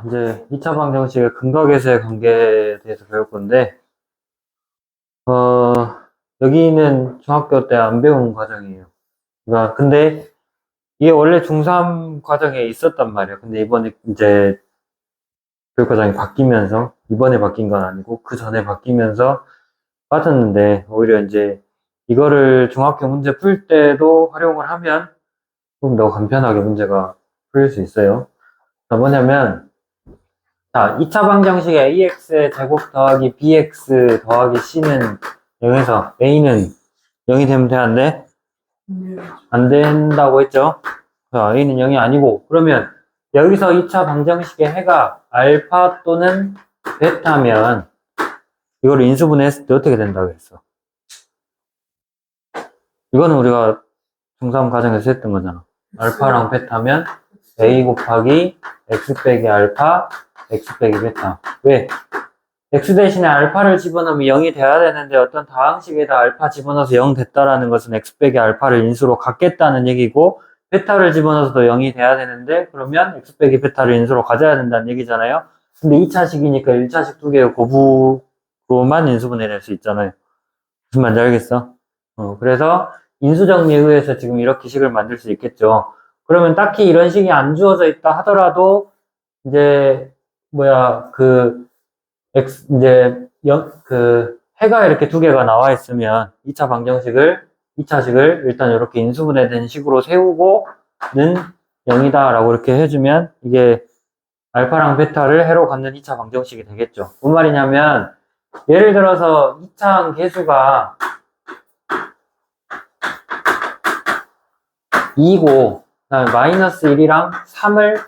이제 2차 방정식의 근각에서의 관계에 대해서 배울 건데, 어, 여기는 중학교 때 안 배운 과정이에요. 근데 이게 원래 중3 과정에 있었단 말이에요. 근데 이번에 이제 교육과정이 바뀌면서, 이번에 바뀐 건 아니고, 그 전에 바뀌면서 빠졌는데, 오히려 이제 이거를 중학교 문제 풀 때도 활용을 하면 좀 더 간편하게 문제가 풀릴 수 있어요. 뭐냐면, 2차 방정식의 ax의 제곱 더하기 bx 더하기 c는 0에서 a는 0이 되면 되는데 안 된다고 했죠? 자, a는 0이 아니고 그러면 여기서 2차 방정식의 해가 알파 또는 베타면 이거를 인수분해했을 때 어떻게 된다고 했어? 이거는 우리가 중3 과정에서 했던 거잖아. 알파랑 베타면 a 곱하기 x 빼기 알파 x 빼기 베타. 왜? x 대신에 알파를 집어넣으면 0이 돼야 되는데 어떤 다항식에다 알파 집어넣어서 0 됐다라는 것은 x 빼기 알파를 인수로 갖겠다는 얘기고 베타를 집어넣어서도 0이 돼야 되는데 그러면 x 빼기 베타를 인수로 가져야 된다는 얘기잖아요. 근데 2차식이니까 1차식 두 개의 곱으로만 인수분해낼 수 있잖아요. 무슨 말인지 알겠어? 그래서 인수정리에 의해서 지금 이렇게 식을 만들 수 있겠죠. 그러면 딱히 이런 식이 안 주어져 있다 하더라도 이제 이제, 해가 이렇게 두 개가 나와 있으면 2차 방정식을, 2차식을 일단 이렇게 인수분해된 식으로 세우고는 0이다 라고 이렇게 해주면 이게 알파랑 베타를 해로 갖는 2차 방정식이 되겠죠. 뭔 말이냐면, 예를 들어서 2차항 계수가 2고, 그다음에 마이너스 1이랑 3을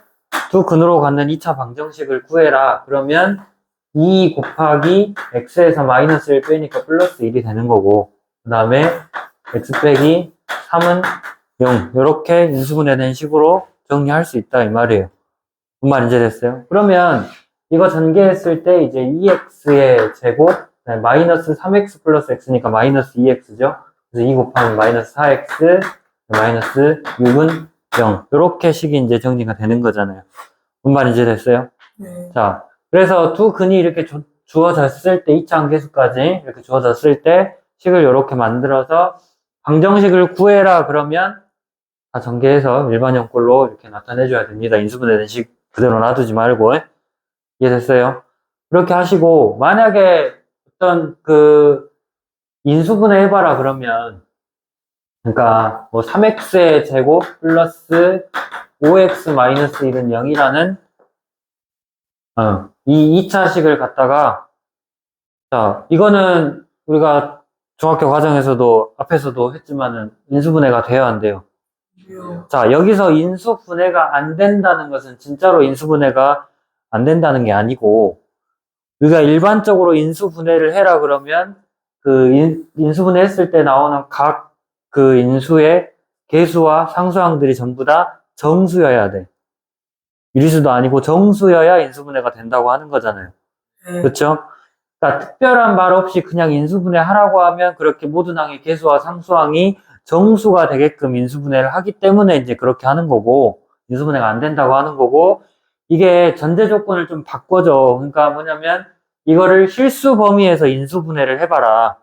두 근으로 갖는 2차 방정식을 구해라. 그러면 2 곱하기 x에서 마이너스 1 빼니까 플러스 1이 되는 거고 그 다음에 x 빼기 3은 0 이렇게 인수분해된 식으로 정리할 수 있다 이 말이에요. 무슨 말인지 됐어요? 그러면 이거 전개했을 때 이제 2x의 제곱 마이너스 3x 플러스 x니까 마이너스 2x죠. 그래서 2 곱하면 마이너스 4x 마이너스 6은 0 이렇게 식이 이제 정리가 되는 거잖아요. 무슨 말인지 됐어요? 네. 자, 그래서 두 근이 이렇게 주어졌을 때, 2차 계수까지 이렇게 주어졌을 때, 식을 이렇게 만들어서 방정식을 구해라 그러면 다 전개해서 일반형 꼴로 이렇게 나타내줘야 됩니다. 인수분해된 식 그대로 놔두지 말고. 이해됐어요? 그렇게 하시고, 만약에 어떤 인수분해 해봐라 그러면, 그러니까 뭐 3x의 제곱 플러스 5x 마이너스 1은 0이라는 이 2차식을 갖다가, 자, 이거는 우리가 중학교 과정에서도 앞에서도 했지만은 인수분해가 돼야 안 돼요. 자, 여기서 인수분해가 안 된다는 것은 진짜로 인수분해가 안 된다는 게 아니고, 우리가 일반적으로 인수분해를 해라 그러면, 인수분해 했을 때 나오는 각 인수의 계수와 상수항들이 전부 다 정수여야 돼. 유리수도 아니고 정수여야 인수분해가 된다고 하는 거잖아요. 그렇죠? 그러니까 특별한 말 없이 그냥 인수분해 하라고 하면 그렇게 모든 항의 계수와 상수항이 정수가 되게끔 인수분해를 하기 때문에 이제 그렇게 하는 거고 인수분해가 안 된다고 하는 거고 이게 전제 조건을 좀 바꿔줘. 그러니까 뭐냐면 이거를 실수 범위에서 인수분해를 해봐라.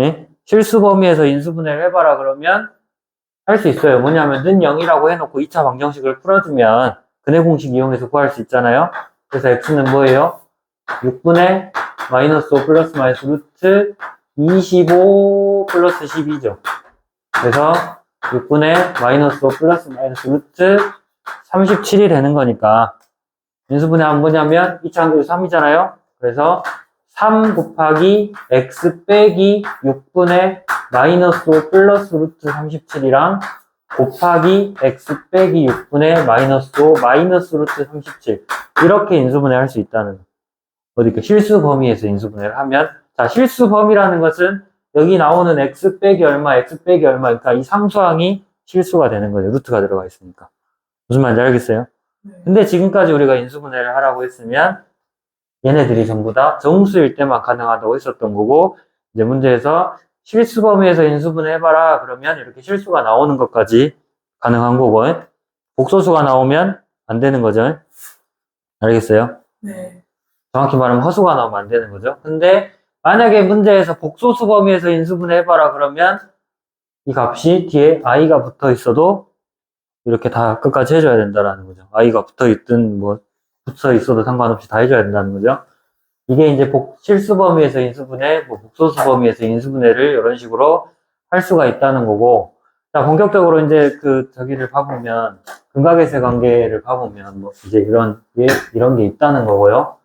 예? 실수 범위에서 인수분해를 해봐라 그러면 할 수 있어요. 뭐냐면 는 0이라고 해놓고 2차 방정식을 풀어주면 근해 공식 이용해서 구할 수 있잖아요. 그래서 x는 뭐예요? 6분의 마이너스 5 플러스 마이너스 루트 25 플러스 12죠. 그래서 6분의 마이너스 5 플러스 마이너스 루트 37이 되는 거니까 인수분해하면 뭐냐면 2차 항계수 3이잖아요. 그래서 3 곱하기 x 빼기 6분의 마이너스 5 플러스 루트 37이랑 곱하기 x 빼기 6분의 마이너스 5 마이너스 루트 37 이렇게 인수분해 할 수 있다는 실수 범위에서 인수분해를 하면 자 실수 범위라는 것은 여기 나오는 x 빼기 얼마 x 빼기 얼마 그러니까 이 상수항이 실수가 되는 거죠. 루트가 들어가 있으니까 무슨 말인지 알겠어요? 근데 지금까지 우리가 인수분해를 하라고 했으면 얘네들이 전부 다 정수일 때만 가능하다고 했었던 거고 이제 문제에서 실수 범위에서 인수분해 해봐라 그러면 이렇게 실수가 나오는 것까지 가능한 거고 복소수가 나오면 안 되는 거죠. 알겠어요? 네. 정확히 말하면 허수가 나오면 안 되는 거죠. 근데 만약에 문제에서 복소수 범위에서 인수분해 해봐라 그러면 이 값이 뒤에 i가 붙어 있어도 이렇게 다 끝까지 해줘야 된다라는 거죠. i가 붙어 있든 뭐 붙어 있어도 상관없이 다 해줘야 된다는 거죠. 이게 이제 실수 범위에서 인수분해, 뭐 복소수 범위에서 인수분해를 이런 식으로 할 수가 있다는 거고, 자, 본격적으로 이제 저기를 봐보면, 근각계수의 관계를 봐보면, 뭐, 이제 이런 게 있다는 거고요.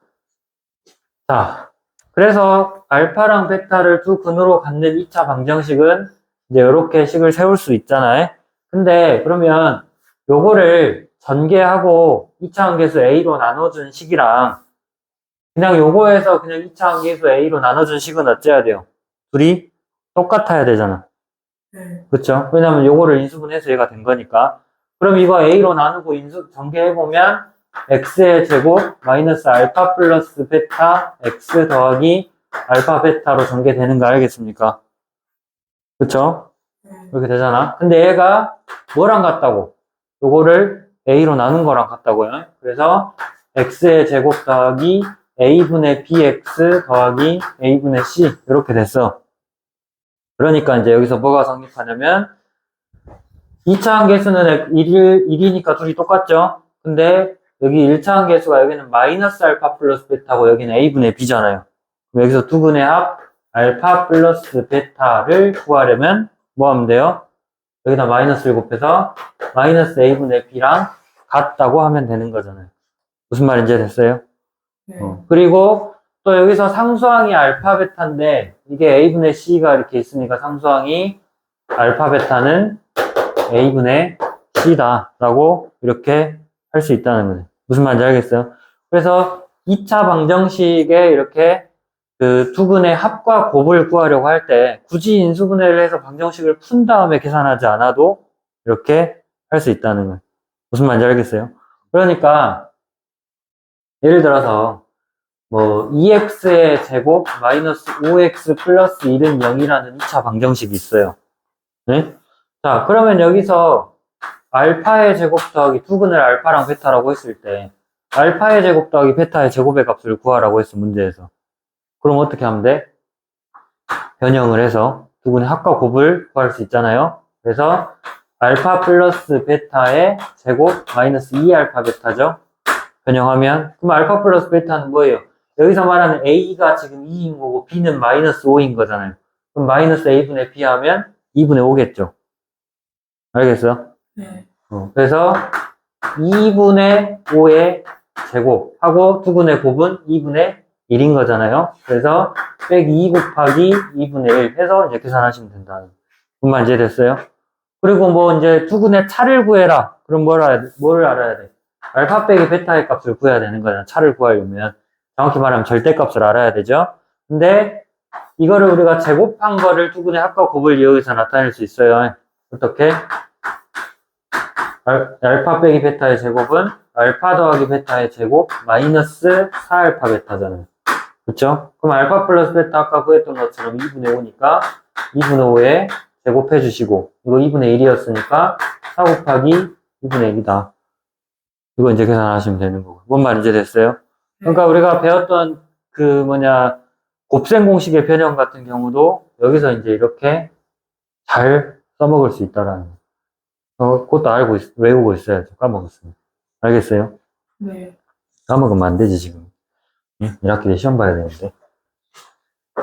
자, 그래서 알파랑 베타를 두 근으로 갖는 2차 방정식은 이제 이렇게 식을 세울 수 있잖아요. 근데 그러면 요거를 전개하고 2차 함계수 A로 나눠준 식이랑 그냥 요거에서 그냥 2차 함계수 A로 나눠준 식은 어째야 돼요? 둘이 똑같아야 되잖아. 네. 그쵸? 왜냐면 요거를 인수분해서 얘가 된 거니까. 그럼 이거 A로 나누고 전개해보면 x의 제곱 마이너스 알파 플러스 베타 x 더하기 알파 베타로 전개되는 거 알겠습니까? 그쵸? 네. 이렇게 되잖아. 근데 얘가 뭐랑 같다고? 요거를 A로 나눈 거랑 같다고요. 그래서 x의 제곱 더하기 a분의 bx 더하기 a분의 c 이렇게 됐어. 그러니까 이제 여기서 뭐가 성립하냐면 2차 함계수는 1이니까 둘이 똑같죠? 근데 여기 1차 함계수가 여기는 마이너스 알파 플러스 베타고 여기는 a분의 b잖아요. 그럼 여기서 두 분의 합 알파 플러스 베타를 구하려면 뭐 하면 돼요? 여기다 마이너스를 곱해서 마이너스 a분의 b랑 같다고 하면 되는 거잖아요. 무슨 말인지 됐어요? 네. 그리고 또 여기서 상수항이 알파 베타인데 이게 a분의 c가 이렇게 있으니까 상수항이 알파 베타는 a분의 c다 라고 이렇게 할 수 있다는 거예요. 무슨 말인지 알겠어요? 그래서 2차 방정식에 이렇게 두 근의 합과 곱을 구하려고 할 때 굳이 인수분해를 해서 방정식을 푼 다음에 계산하지 않아도 이렇게 할 수 있다는 거예요. 무슨 말인지 알겠어요? 그러니까 예를 들어서 뭐 2x의 제곱 마이너스 5x 플러스 1은 0이라는 2차 방정식이 있어요. 네? 자, 그러면 여기서 알파의 제곱 더하기 두 근을 알파랑 베타라고 했을 때 알파의 제곱 더하기 베타의 제곱의 값을 구하라고 했어, 문제에서. 그럼 어떻게 하면 돼? 변형을 해서 두 근의 합과 곱을 구할 수 있잖아요. 그래서 알파 플러스 베타의 제곱 마이너스 2알파 베타죠. 변형하면 그럼 알파 플러스 베타는 뭐예요? 여기서 말하는 A가 지금 2인 거고 B는 마이너스 5인 거잖아요. 그럼 마이너스 A분의 B 하면 2분의 5겠죠. 알겠어요? 네. 그래서 2분의 5의 제곱하고 두 근의 곱은 2분의 1인 거잖아요. 그래서 빼기 2 곱하기 2분의 1 해서 이제 계산하시면 된다는. 그만 이제 됐어요? 그리고 뭐 이제 두 근의 차를 구해라. 그럼 뭐를 알아야 돼? 알파 빼기 베타의 값을 구해야 되는 거잖아. 차를 구하려면. 정확히 말하면 절대값을 알아야 되죠. 근데 이거를 우리가 제곱한 거를 두 근의 합과 곱을 이용해서 나타낼 수 있어요. 어떻게? 알파 빼기 베타의 제곱은 알파 더하기 베타의 제곱 마이너스 4알파 베타잖아요. 그쵸? 그럼 알파 플러스 베타 아까 구했던 것처럼 2분의 5니까 2분의 5에 제곱해 주시고 이거 2분의 1이었으니까 4 곱하기 2분의 1이다. 이거 이제 계산하시면 되는 거고. 뭔 말인지 됐어요? 그러니까 우리가 배웠던 곱셈 공식의 변형 같은 경우도 여기서 이제 이렇게 잘 써먹을 수 있다라는 거. 그것도 외우고 있어야죠. 까먹었으면. 알겠어요? 네. 까먹으면 안 되지, 지금. 응? 1학기 때 시험 봐야 되는데.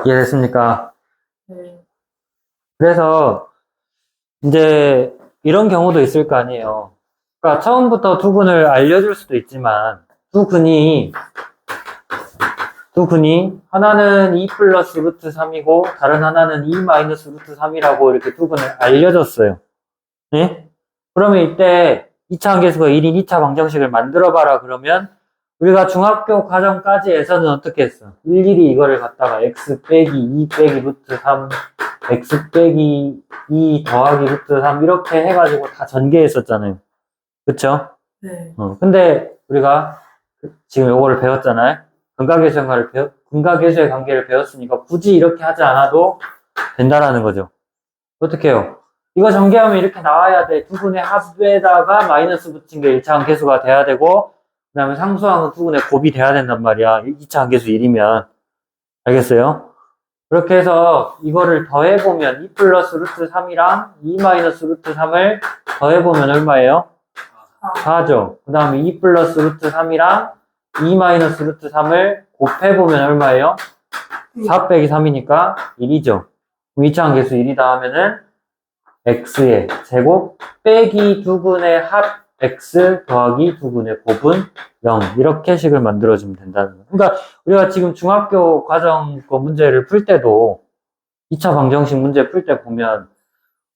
이해됐습니까? 네. 그래서, 이제, 이런 경우도 있을 거 아니에요. 그러니까 처음부터 두 근을 알려줄 수도 있지만, 두 근이, 하나는 2 플러스 루트 3이고, 다른 하나는 2 마이너스 루트 3이라고 이렇게 두 근을 알려줬어요. 네? 그러면 이때 2차 함계수가 1인 2차 방정식을 만들어봐라 그러면 우리가 중학교 과정까지에서는 어떻게 했어? 일일이 이거를 갖다가 x 빼기 2 빼기 루트 3 x 빼기 2 더하기 루트 3 이렇게 해가지고 다 전개했었잖아요. 그쵸? 네. 근데 우리가 지금 요거를 배웠잖아요. 근각계수의 관계를 배웠으니까 굳이 이렇게 하지 않아도 된다라는 거죠. 어떻게 해요? 이거 전개하면 이렇게 나와야 돼. 두 분의 합에다가 마이너스 붙인 게 1차 함계수가 돼야 되고, 다음에 상수항은 두근의 곱이 돼야 된단 말이야. 2차 함계수 1이면. 알겠어요? 그렇게 해서 이거를 더해보면 2 플러스 루트 3이랑 2 마이너스 루트 3을 더해보면 얼마예요? 4죠. 그 다음에 2 플러스 루트 3이랑 2 마이너스 루트 3을 곱해보면 얼마예요? 4 빼기 3이니까 1이죠. 2차 함계수 1이다 하면은 x의 제곱 빼기 두근의 합 x 더하기 두근의 곱은 0 이렇게 식을 만들어주면 된다는 거예요. 그러니까 우리가 지금 중학교 과정 거 문제를 풀 때도 2차 방정식 문제 풀 때 보면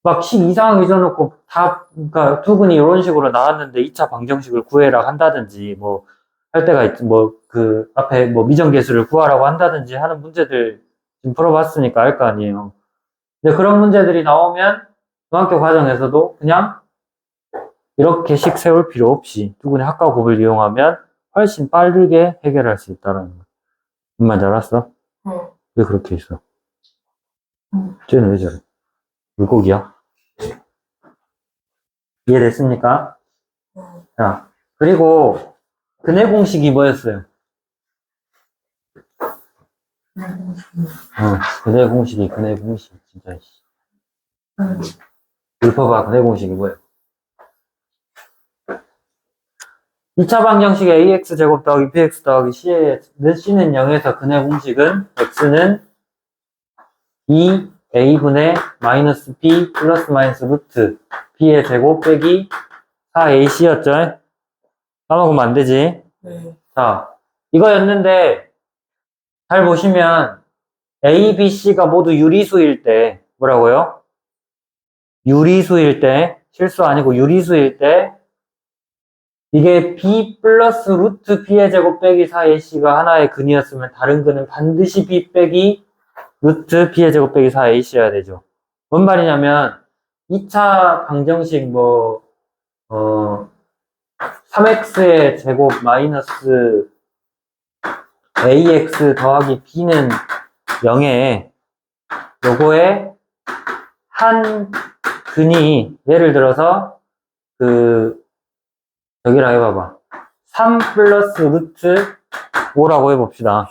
막 식 이상하게 줘놓고 다 그러니까 두근이 이런 식으로 나왔는데 2차 방정식을 구해라 한다든지 뭐 할 때가 있지 뭐 그 앞에 뭐 미정계수를 구하라고 한다든지 하는 문제들 지금 풀어봤으니까 알 거 아니에요. 근데 그런 문제들이 나오면 중학교 과정에서도 그냥 이렇게 식 세울 필요 없이 두근의 합과 곱을 이용하면 훨씬 빠르게 해결할 수 있다는 거. 무슨 말인지 알았어? 왜 그렇게 있어? 쟤는 왜 저래? 물고기야? 이해됐습니까? 자, 그리고 근해 공식이 뭐였어요? 근해 공식 진짜. 읊어봐, 근해 공식이 뭐예요? 2차 방정식 ax 제곱 더하기 bx 더하기 c는 0에서 근해 공식은 x는 2a분의 마이너스 b 플러스 마이너스 루트 b의 제곱 빼기 4ac였죠? 까먹으면 안 되지? 네. 자, 이거였는데 잘 보시면 a, b, c가 모두 유리수일 때 뭐라고요? 유리수일 때 실수 아니고 유리수일 때 이게 b 플러스 루트 b의 제곱 빼기 4ac가 하나의 근이었으면 다른 근은 반드시 b 빼기 루트 b의 제곱 빼기 4ac여야 되죠. 뭔 말이냐면 2차 방정식 3x의 제곱 마이너스 ax 더하기 b는 0에 요거에 한 근이 예를 들어서 여기라 해봐봐. 3 플러스 루트 5라고 해봅시다.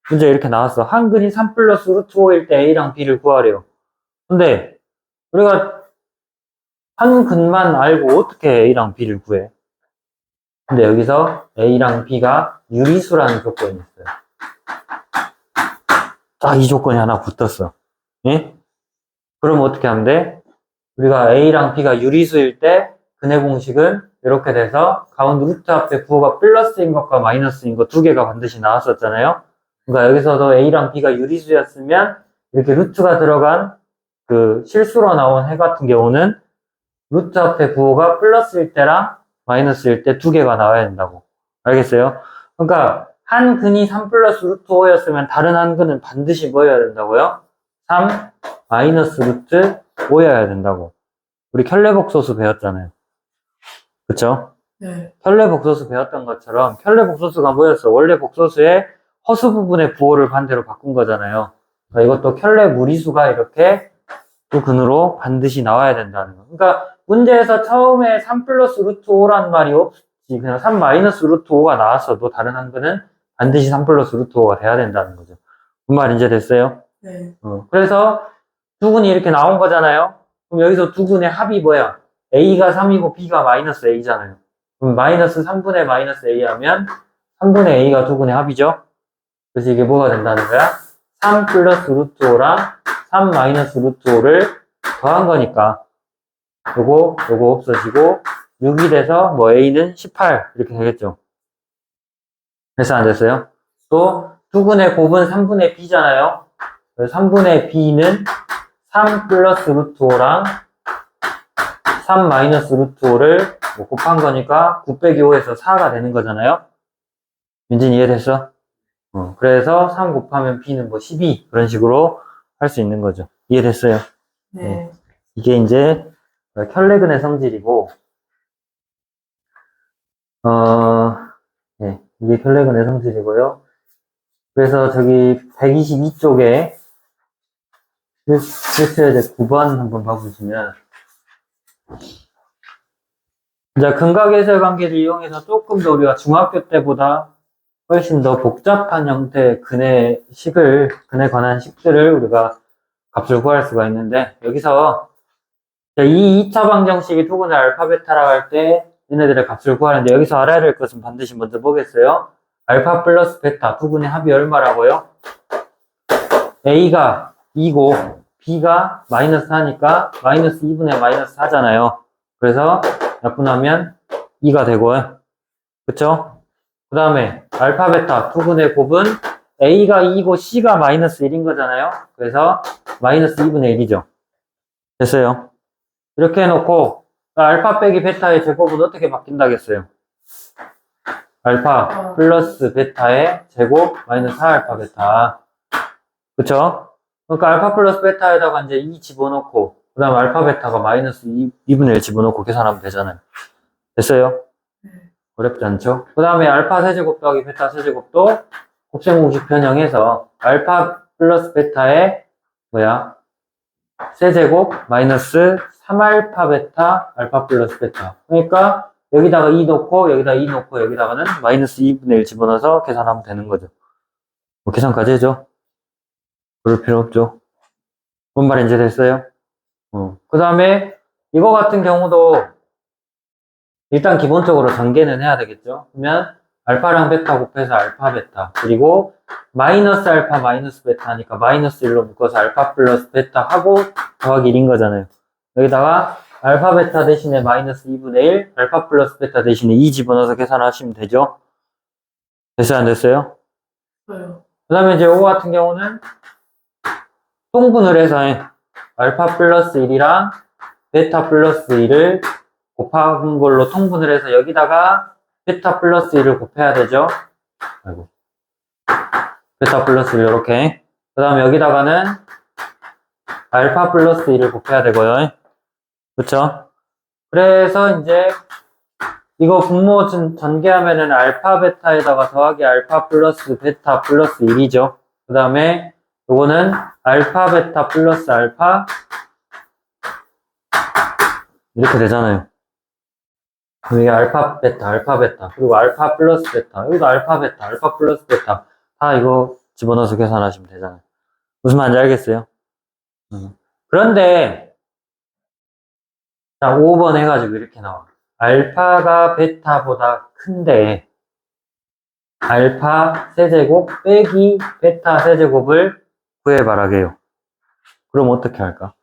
문제 이렇게 나왔어. 한 근이 3 플러스 루트 5일 때 A랑 B를 구하래요. 근데 우리가 한 근만 알고 어떻게 A랑 B를 구해? 근데 여기서 A랑 B가 유리수라는 조건이 있어요. 딱 이 조건이 하나 붙었어. 예? 그럼 어떻게 하면 돼? 우리가 A랑 B가 유리수일 때 근해 공식은 이렇게 돼서 가운데 루트 앞에 부호가 플러스인 것과 마이너스인 것 두 개가 반드시 나왔었잖아요. 그러니까 여기서도 A랑 B가 유리수였으면 이렇게 루트가 들어간 그 실수로 나온 해 같은 경우는 루트 앞에 부호가 플러스일 때랑 마이너스일 때 두 개가 나와야 된다고. 알겠어요? 그러니까 한 근이 3 플러스 루트 5였으면 다른 한 근은 반드시 뭐여야 된다고요? 3 마이너스 루트 5여야 된다고. 우리 켤레복소수 배웠잖아요. 그쵸? 네. 켤레복소수 배웠던 것처럼 켤레복소수가 뭐였어? 원래 복소수의 허수 부분의 부호를 반대로 바꾼 거잖아요. 그러니까 이것도 켤레 무리수가 이렇게 두 근으로 반드시 나와야 된다는 거. 그러니까 문제에서 처음에 3 플러스 루트 5라는 말이 없지. 그냥 3 마이너스 루트 5가 나왔어도 다른 한 근은 반드시 3 플러스 루트 5가 돼야 된다는 거죠. 무슨 말 이제 됐어요? 네. 그래서 두 근이 이렇게 나온 거잖아요. 그럼 여기서 두 근의 합이 뭐야? A가 3이고 B가 마이너스 A잖아요. 그럼 마이너스 3분의 마이너스 A 하면 3분의 A가 두 근의 합이죠? 그래서 이게 뭐가 된다는 거야? 3 플러스 루트 5랑 3 마이너스 루트 5를 더한 거니까 요거 없어지고 6이 돼서 뭐 A는 18 이렇게 되겠죠. 됐어 안 됐어요? 또 두 근의 곱은 3분의 B잖아요. 3분의 B는 3 플러스 루트 5랑 3 마이너스 루트 5를 뭐 곱한 거니까 9 빼기 5에서 4가 되는 거잖아요. 민진 이해됐어? 그래서 3 곱하면 B는 뭐 12 그런 식으로 할 수 있는 거죠. 이해됐어요? 네. 이게 이제 켤레근의 성질이고 네, 이게 켤레근의 성질이고요. 그래서 저기 122쪽에 실수해제 9번 한번 봐보시면 이제 근각외설 관계를 이용해서 조금 더 우리가 중학교 때보다 훨씬 더 복잡한 형태의 근에 관한 식들을 우리가 값을 구할 수가 있는데, 여기서 이 2차 방정식이 투근을 알파 베타라고 할 때 얘네들의 값을 구하는데, 여기서 알아야 될 것은 반드시 먼저 보겠어요. 알파 플러스 베타 투근의 합이 얼마라고요? A가 2고 B가 마이너스 4니까 마이너스 2분의 마이너스 4잖아요. 그래서 약분하면 2가 되고요. 그쵸? 그 다음에 알파 베타 투근의 곱은 A가 2고 C가 마이너스 1인 거잖아요. 그래서 마이너스 2분의 1이죠. 됐어요. 이렇게 해놓고 알파 빼기 베타의 제곱은 어떻게 바뀐다겠어요? 알파 플러스 베타의 제곱 마이너스 4알파 베타. 그쵸? 그러니까 알파 플러스 베타에다가 이제 2 집어넣고 그 다음 알파 베타가 마이너스 2분의 1 집어넣고 계산하면 되잖아요. 됐어요? 어렵지 않죠? 그 다음에 알파 세제곱 더하기 베타 세제곱도 곱셈공식 변형해서 알파 플러스 베타의 세제곱 마이너스 3알파 베타 알파 플러스 베타. 그러니까 여기다가 2 넣고 여기다 2 넣고 여기다가는 마이너스 2분의 1 집어넣어서 계산하면 되는 거죠. 뭐 계산까지 해줘. 그럴 필요 없죠. 뭔 말인지 됐어요? 그 다음에 이거 같은 경우도 일단 기본적으로 전개는 해야 되겠죠. 그러면 알파랑 베타 곱해서 알파 베타, 그리고 마이너스 알파 마이너스 베타니까 마이너스 1로 묶어서 알파 플러스 베타 하고 더하기 1인 거잖아요. 여기다가 알파 베타 대신에 마이너스 2분의 1, 알파 플러스 베타 대신에 2 집어넣어서 계산하시면 되죠. 됐어요, 안 됐어요? 네. 그 다음에 이제 이거 같은 경우는 통분을 해서 알파 플러스 1이랑 베타 플러스 1을 곱한 걸로 통분을 해서 여기다가 베타 플러스 1을 곱해야 되죠. 아이고. 베타 플러스 1 이렇게. 그 다음에 여기다가는 알파 플러스 1을 곱해야 되고요. 그쵸? 그래서 이제 이거 분모 전개하면은 알파 베타에다가 더하기 알파 플러스 베타 플러스 1이죠. 그 다음에 요거는 알파 베타 플러스 알파 이렇게 되잖아요. 여기 알파 베타 그리고 알파 플러스 베타, 여기도 알파 베타 알파 플러스 베타 다 이거 집어넣어서 계산하시면 되잖아요. 무슨 말인지 알겠어요? 그런데 자 5번 해가지고 이렇게 나와. 알파가 베타보다 큰데 알파 세제곱 빼기 베타 세제곱을 구해봐라게요. 그럼 어떻게 할까?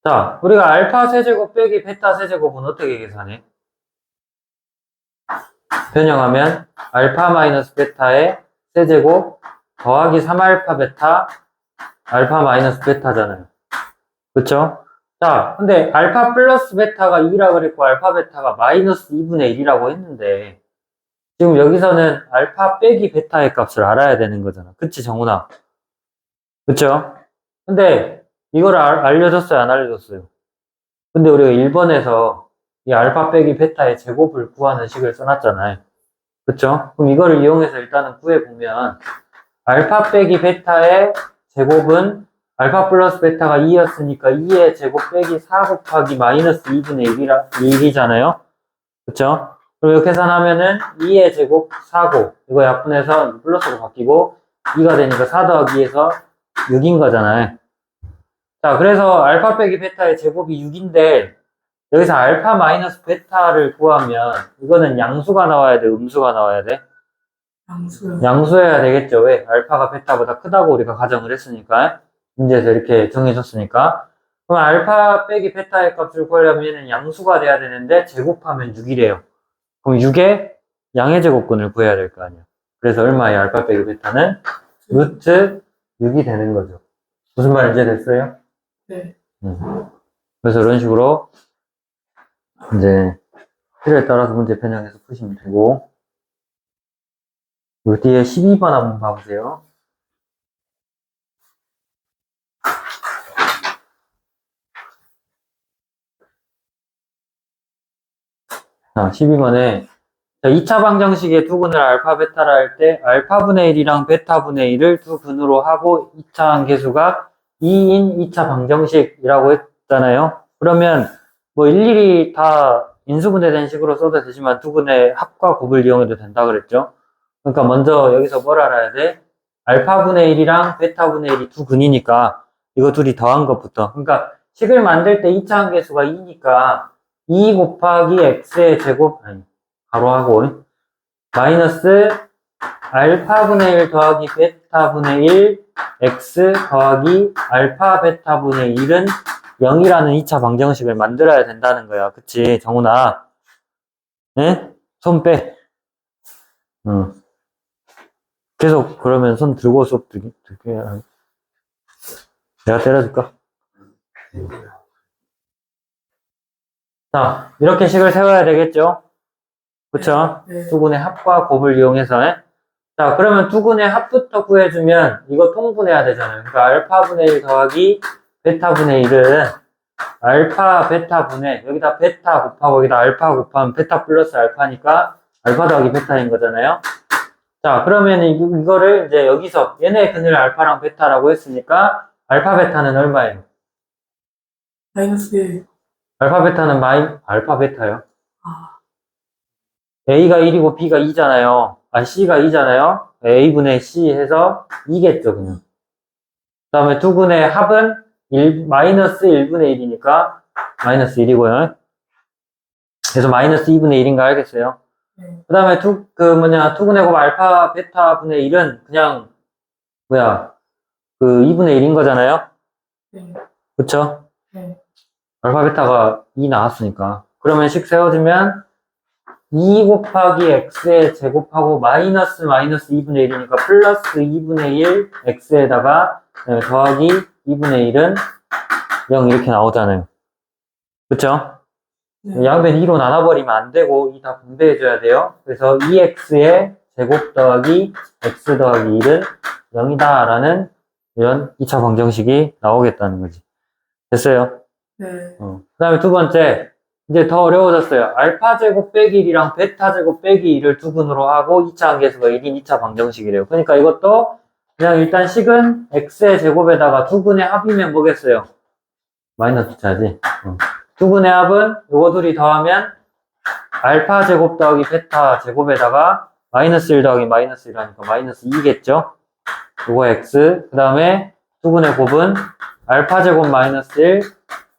자, 우리가 알파 세제곱 빼기 베타 세제곱은 어떻게 계산해? 변형하면 알파 마이너스 베타의 세제곱 더하기 3알파 베타 알파 마이너스 베타잖아요. 그쵸? 자, 근데 알파 플러스 베타가 2라고 그랬고 알파 베타가 마이너스 2분의 1이라고 했는데 지금 여기서는 알파 빼기 베타의 값을 알아야 되는 거잖아. 그치, 정훈아? 그쵸? 근데 이걸 알려줬어요, 안 알려줬어요? 근데 우리가 1번에서 이 알파 빼기 베타의 제곱을 구하는 식을 써놨잖아요. 그쵸? 그럼 이거를 이용해서 일단은 구해보면 알파 빼기 베타의 제곱은 알파 플러스 베타가 2였으니까 2의 제곱 빼기 4 곱하기 마이너스 2분의 1이잖아요. 그쵸? 그럼 이렇게 계산하면은 2의 제곱 4고 이거 약분해서 플러스로 바뀌고 2가 되니까 4 더하기 2에서 6인 거잖아요. 자, 그래서 알파 빼기 베타의 제곱이 6인데 여기서 알파 마이너스 베타를 구하면 이거는 양수가 나와야 돼, 음수가 나와야 돼? 양수요. 양수여야 되겠죠. 왜? 알파가 베타보다 크다고 우리가 가정을 했으니까. 문제에서 이렇게 정해줬으니까. 그럼 알파 빼기 베타의 값을 구하려면 얘는 양수가 돼야 되는데 제곱하면 6이래요. 그럼 6의 양의 제곱근을 구해야 될 거 아니야. 그래서 얼마의 알파 빼기 베타는? 루트 6이 되는 거죠. 무슨 말인지 됐어요? 네. 그래서 이런 식으로 이제 필요에 따라서 문제 변형해서 푸시면 되고, 요 뒤에 12번 한번 봐보세요. 자, 12번에 2차 방정식의 두 근을 알파 베타라 할 때 알파분의 1이랑 베타분의 1을 두 근으로 하고 2차 함계수가 2인 2차 방정식이라고 했잖아요. 그러면 뭐 일일이 다 인수분해된 식으로 써도 되지만 두근의 합과 곱을 이용해도 된다 그랬죠. 그러니까 먼저 여기서 뭘 알아야 돼? 알파분의 1이랑 베타분의 1이 두 근이니까 이거 둘이 더한 것부터. 그러니까 식을 만들 때 2차 함계수가 2니까 2 곱하기 x의 제곱, 아니, 가로하고 마이너스 알파분의 1 더하기 베타분의 1 x 더하기 알파 베타분의 1은 0이라는 2차 방정식을 만들어야 된다는 거야. 그치, 정훈아? 네? 손 빼. 응. 계속 그러면 손 들고 수업 들게. 내가 때려줄까? 자, 이렇게 식을 세워야 되겠죠? 그쵸? 네. 두근의 합과 곱을 이용해서. 자, 그러면 두근의 합부터 구해주면 이거 통분해야 되잖아요. 그러니까 알파분의 1 더하기 베타분의 1은 알파 베타분의 여기다 베타 곱하고 여기다 알파 곱하면 베타 플러스 알파니까 알파 더하기 베타인 거잖아요. 자, 그러면 이거를 이제 여기서 얘네 근을 알파랑 베타라고 했으니까 알파 베타는 얼마예요? 마이너스 1. 알파 베타는 알파 베타요. 아, A가 1이고 B가 2잖아요. 아, C가 2잖아요. A분의 C 해서 2겠죠, 그냥. 그 다음에 두근의 합은 마이너스 1분의 1이니까 마이너스 1이고요. 그래서 마이너스 2분의 1인가 알겠어요? 네. 그 다음에 두근의 곱 알파 베타 분의 1은 그냥, 그 2분의 1인 거잖아요? 네. 그쵸? 네. 알파 베타가 2 나왔으니까. 그러면 식 세워주면 2 곱하기 x의 제곱하고 마이너스 2분의 1이니까 플러스 2분의 1 x에다가 더하기 2분의 1은 0 이렇게 나오잖아요. 그쵸? 네. 양변 2로 나눠버리면 안 되고 2 다 분배해줘야 돼요. 그래서 2x의 제곱 더하기 x 더하기 1은 0이다 라는 이런 2차 방정식이 나오겠다는 거지. 됐어요? 네. 그 다음에 두 번째, 이제 더 어려워졌어요. 알파 제곱 빼기 1이랑 베타 제곱 빼기 2를 두근으로 하고 2차 함계수가 1인 2차 방정식이래요. 그러니까 이것도 그냥 일단 식은 x의 제곱에다가 두근의 합이면 뭐겠어요? 마이너스 차지. 두근의 합은 요거 둘이 더하면 알파 제곱 더하기 베타 제곱에다가 마이너스 1 더하기 마이너스 1 하니까 마이너스 2겠죠? 요거 x. 그 다음에 두근의 곱은 알파 제곱 마이너스 1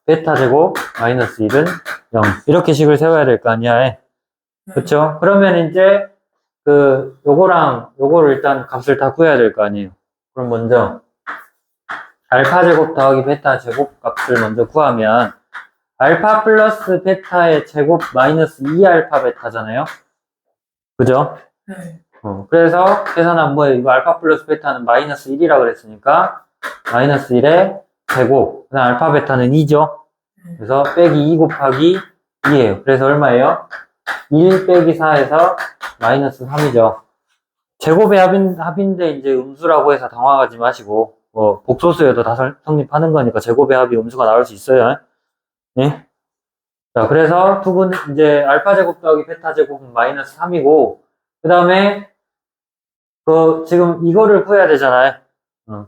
베타 제곱 마이너스 1은 0. 이렇게 식을 세워야 될 거 아니야. 그쵸? 그러면 이제 요거랑 요거를 일단 값을 다 구해야 될 거 아니에요. 그럼 먼저 알파 제곱 더하기 베타 제곱 값을 먼저 구하면 알파 플러스 베타의 제곱 마이너스 2알파 베타잖아요. 그죠? 네. 그래서 계산하면 뭐예요? 이거 알파 플러스 베타는 마이너스 1이라 그랬으니까 마이너스 1의 제곱. 그다음 알파 베타는 2죠. 그래서 빼기 2 곱하기 2예요. 그래서 얼마예요? 1 빼기 4에서 마이너스 3이죠. 제곱의 합인데 이제 음수라고 해서 당황하지 마시고 뭐 복소수여도 다 성립하는 거니까 제곱의 합이 음수가 나올 수 있어요. 네? 자, 그래서 두분 이제 알파 제곱 더하기 베타 제곱은 마이너스 3이고 그 다음에 지금 이거를 구해야 되잖아요.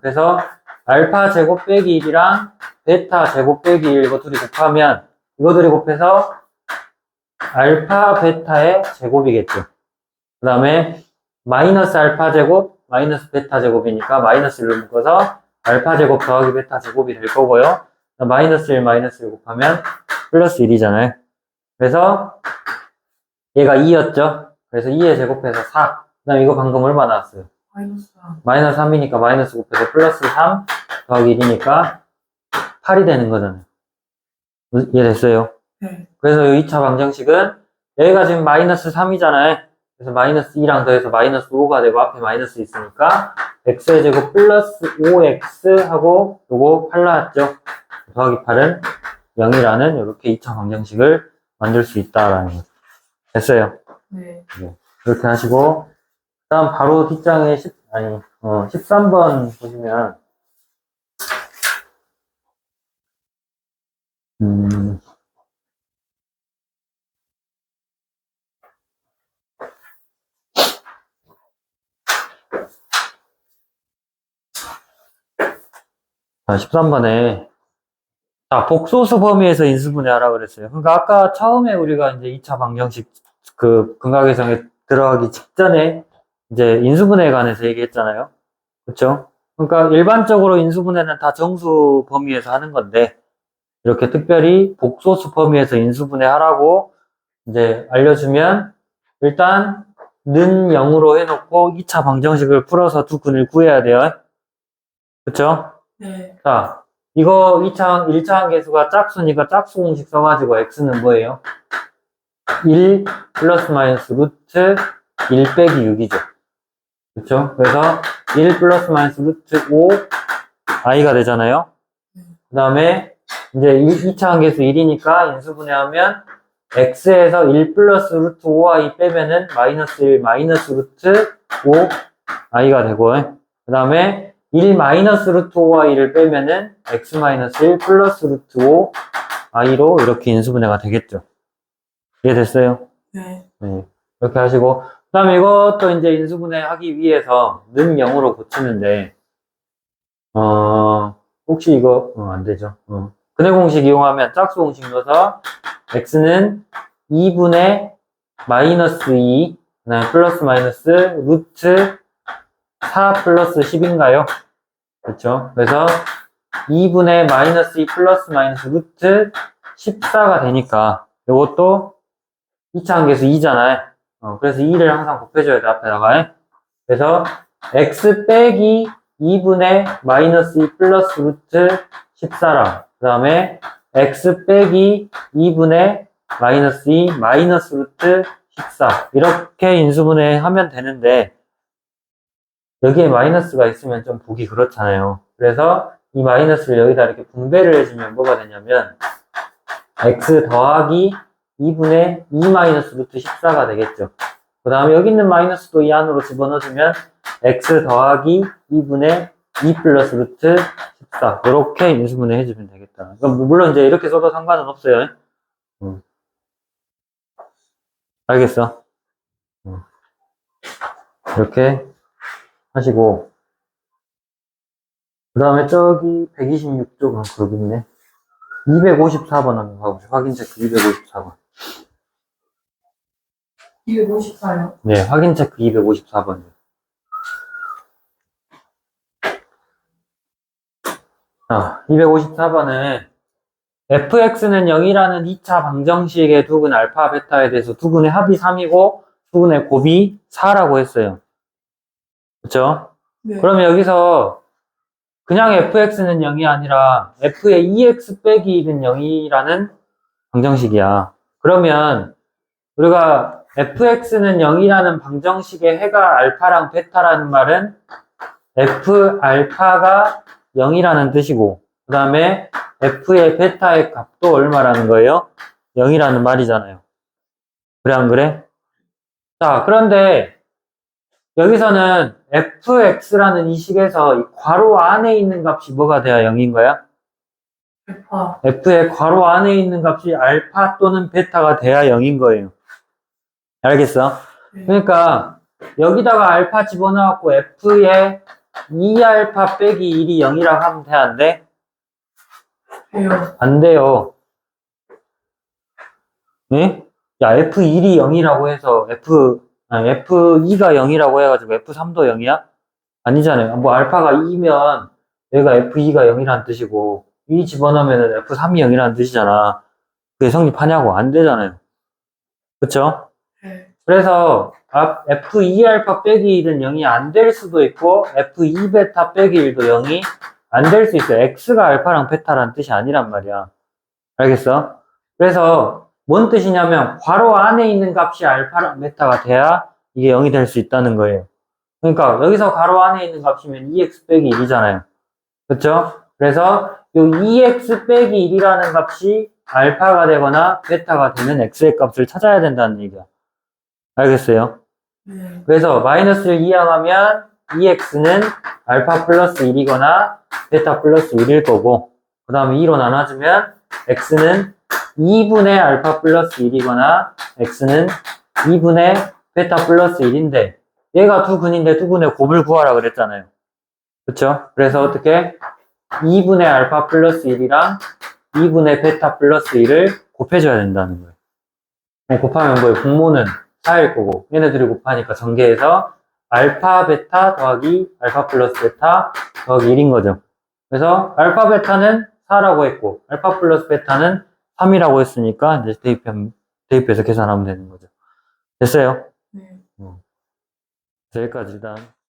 그래서 알파 제곱 빼기 1이랑 베타 제곱 빼기 1 이거 둘이 곱하면 이거 둘이 곱해서 알파 베타의 제곱이겠죠. 그 다음에 마이너스 알파 제곱 마이너스 베타 제곱이니까 마이너스 1로 묶어서 알파 제곱 더하기 베타 제곱이 될 거고요. 마이너스 1 마이너스 1 곱하면 플러스 1이잖아요. 그래서 얘가 2였죠. 그래서 2에 제곱해서 4. 그 다음에 이거 방금 얼마 나왔어요? 마이너스 3. 마이너스 3이니까 마이너스 곱해서 플러스 3 더하기 1이니까 8이 되는 거잖아요. 이해됐어요? 네. 그래서 이 2차 방정식은 여기가 지금 마이너스 3이잖아요. 그래서 마이너스 2랑 더해서 마이너스 5가 되고 앞에 마이너스 있으니까 x의 제곱 플러스 5x 하고 요거 8 나왔죠. 더하기 8은 0이라는 이렇게 2차 방정식을 만들 수 있다라는 거죠. 됐어요. 네. 그렇게 하시고 다음 바로 뒷장에 13번 보시면 13번에 자, 복소수 범위에서 인수분해하라 그랬어요. 그러니까 아까 처음에 우리가 이제 2차 방정식 그 근각계성에 들어가기 직전에 이제 인수분해에 관해서 얘기했잖아요. 그렇죠? 그러니까 일반적으로 인수분해는 다 정수 범위에서 하는 건데 이렇게 특별히 복소수 범위에서 인수분해하라고 이제 알려주면 일단 는 0으로 해놓고 2차 방정식을 풀어서 두 근을 구해야 돼요. 그쵸? 네. 자, 이거 1차 항계수가 짝수니까 짝수 공식 써가지고 x는 뭐예요? 1 플러스 마이너스 루트 1 빼기 6이죠. 그쵸? 그래서 1 플러스 마이너스 루트 5 i가 되잖아요. 그 다음에 이제 2차 항계수 1이니까 인수분해하면 x에서 1 플러스 루트 5i 빼면은 마이너스 1 마이너스 루트 5i가 되고 그 다음에 1 마이너스 루트 5i를 빼면은 x 마이너스 1 플러스 루트 5i로 이렇게 인수분해가 되겠죠. 이해됐어요? 네. 네. 이렇게 하시고 그 다음에 이것도 이제 인수분해 하기 위해서 는 0으로 고치는데 혹시 이거 안 되죠. 근해 공식 이용하면 짝수 공식 넣어서 x는 2분의 마이너스 2 그다음에 플러스 마이너스 루트 4 플러스 10인가요? 그렇죠? 그래서 2분의 마이너스 2 플러스 마이너스 루트 14가 되니까 이것도 2차 항계수 2잖아요. 그래서 2를 항상 곱해줘야 돼 앞에다가. 그래서 x 빼기 2분의 마이너스 2 플러스 루트 14랑 그 다음에 x 빼기 2분의 마이너스 2 마이너스 루트 14 이렇게 인수분해 하면 되는데 여기에 마이너스가 있으면 좀 보기 그렇잖아요. 그래서 이 마이너스를 여기다 이렇게 분배를 해주면 뭐가 되냐면 x 더하기 2분의 2 마이너스 루트 14가 되겠죠. 그 다음에 여기 있는 마이너스도 이 안으로 집어넣어주면 x 더하기 2분의 2 플러스 루트 14 이렇게 인수분해 해주면 되겠다. 그럼 물론 이제 이렇게 써도 상관은 없어요. 알겠어? 이렇게 하시고 그 다음에 저기 126쪽은 그러고 있네. 254번 한번 가보죠. 확인 체크 254번. 254요. 네, 확인 체크 254번이요. 자, 254번은 fx는 0이라는 2차 방정식의 두근 알파, 베타에 대해서 두근의 합이 3이고 두근의 곱이 4라고 했어요. 그쵸? 네. 그러면 여기서 그냥 fx는 0이 아니라 f의 2x 빼기 1은 0이라는 방정식이야. 그러면 우리가 fx는 0이라는 방정식의 해가 알파랑 베타라는 말은 f 알파가 0이라는 뜻이고 그 다음에 f의 베타의 값도 얼마라는 거예요? 0이라는 말이잖아요. 그래 안 그래? 자, 그런데 여기서는 fx라는 이 식에서 이 괄호 안에 있는 값이 뭐가 돼야 0인 거야? 알파. f의 괄호 안에 있는 값이 알파 또는 베타가 돼야 0인 거예요. 알겠어? 네. 그러니까 여기다가 알파 집어넣고 f의 2알파 빼기 1이 0이라고 하면 돼, 안 돼? 돼요. 안 돼요. 네? 야, F1이 0이라고 해서 F2가 0이라고 해가지고 F3도 0이야? 아니잖아요. 뭐 알파가 2면 여기가 F2가 0이라는 뜻이고 2 집어넣으면 F3이 0이라는 뜻이잖아. 그게 성립하냐고? 안 되잖아요. 그쵸? 네. 그래서 F2알파 빼기 1은 0이 안 될 수도 있고 F2베타 빼기 1도 0이 안 될 수 있어요. X가 알파랑 베타라는 뜻이 아니란 말이야. 알겠어? 그래서 뭔 뜻이냐면 괄호 안에 있는 값이 알파랑 베타가 돼야 이게 0이 될 수 있다는 거예요. 그러니까 여기서 괄호 안에 있는 값이면 2x 빼기 1이잖아요. 그렇죠? 그래서 이 2x 빼기 1이라는 값이 알파가 되거나 베타가 되는 x의 값을 찾아야 된다는 얘기야. 알겠어요? 네. 그래서 마이너스를 이항하면 2x는 알파 플러스 1이거나 베타 플러스 1일 거고 그 다음에 2로 나눠주면 x는 2분의 알파 플러스 1이거나 x는 2분의 베타 플러스 1인데 얘가 두 근인데 두 근의 곱을 구하라 그랬잖아요. 그쵸? 그래서 어떻게? 2분의 알파 플러스 1이랑 2분의 베타 플러스 1을 곱해줘야 된다는 거예요. 곱하면 뭐예요? 분모는 4일 거고, 얘네들이 곱하니까 전개해서 알파 베타 더하기 알파 플러스 베타 더하기 1인 거죠. 그래서 알파 베타는 4라고 했고, 알파 플러스 베타는 3이라고 했으니까 이제 대입해서 계산하면 되는 거죠. 됐어요? 네. 여기까지 일단.